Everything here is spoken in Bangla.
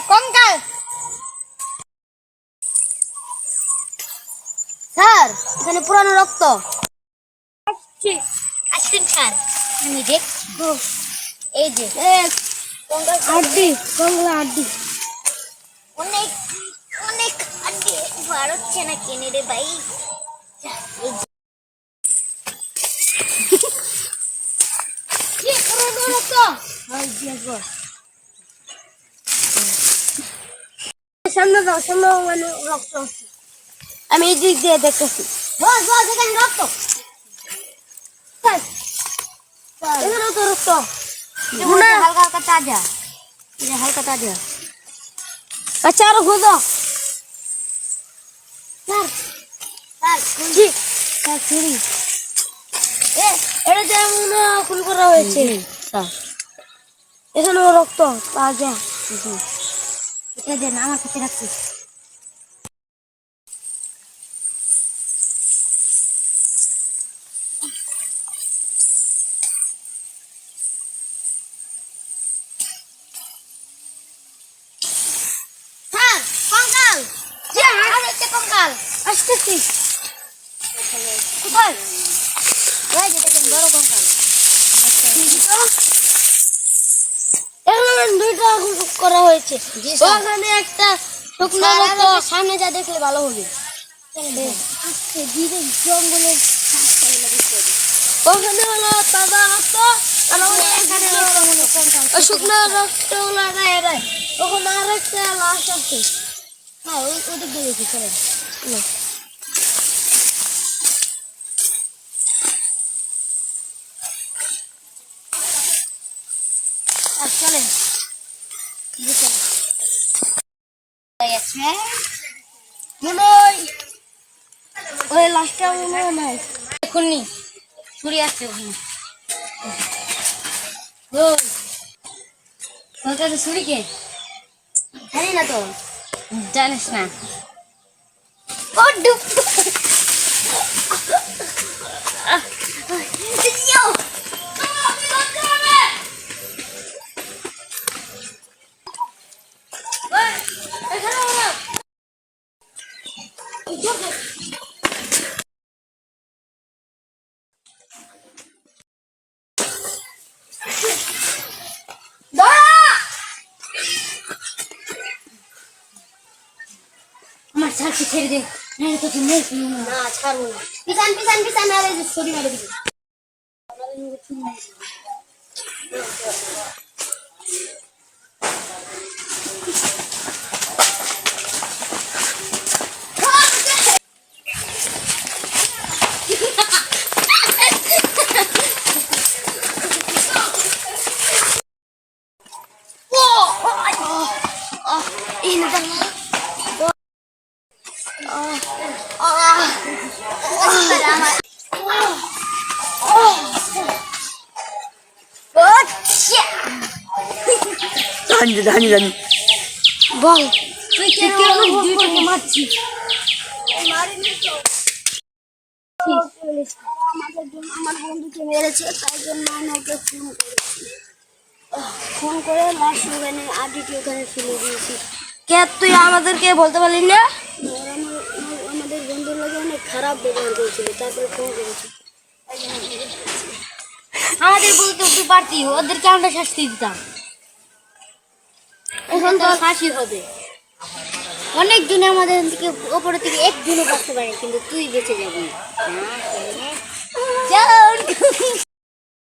কঙ্কাল স্যার, এখানে পুরানো রক্ত। আসছেন স্যার, আমি দেখছি। এই যে হাড্ডি, কঙ্কাল হাড্ডি, অনেক অনেক হাড্ডি বার হচ্ছে না কেনে রে ভাই। সামনে যাও, সামনে মানে রক্ত। আমি এই দিক দিয়ে দেখতেছি। বস বস, এখানে রক্ত, এখানে তো রক্ত, হালকা হালকা তাজা, হালকা তাজা। আচ্ছা, আরো খোঁজো স্যার। স্যার জি স্যার, ছুরি এটা যেমন খুন করা হয়েছে স্যার। এখানেও রক্ত তাজা। জি, এটা দেন, আমার কাছে রাখছি। স্যার, কঙ্কাল। জি, আর একটা কঙ্কাল আসতেছি। কোথায়? ওই যে দেখেন, বড় কঙ্কাল। এখানে দুইটা করা হয়েছে। ওখানে একটা শুকনো রক্ত, সামনে যা দেখলে ভালো হবে। জঙ্গলের ওখানে হলো তাজা রক্ত, শুকনো রক্ত গুলো ওখানে আর একটা লাশ আছে। হ্যাঁ, ওদিক দিয়ে দেখি, চলেন। চলেন, মনে হয় ওই লাশটা মনে হয় নাই। এখনই ছুরি আছে ওখানে। তোর কাছে ছুরি কে? জানি না তো। জানিস না? ও ডুব। আমার ছাড়কে ছেড়ে দে, না তো তুমি না ছাড়বো না। পিছান পিছান পিছান, আর এই যে ছুরি মেরে দিবি। জানি জানি, বল তুই কেমন দুইটাকে মারছিস? আমার বন্ধুকে মেরেছে, তাই জন্য আমি ওকে ফোন করে লাশ ওখানে আডিটি ওখানে ফেলে দিয়েছি। কে তুই আমাদেরকে বলতে পারলি না? আমাদের বন্ধুর লাগে অনেক খারাপ ব্যবহার করেছিল, তারপরে ফোন করেছি। আমাদের বলতে তুই পারতি, ওদেরকে আমরা শাস্তি দিতাম। এখন তো ফাঁসি হবে। অনেক দিনে আমাদের থেকে ওপরে থেকে একদিনও বাঁচতে পারে, কিন্তু তুই বেঁচে যাবি।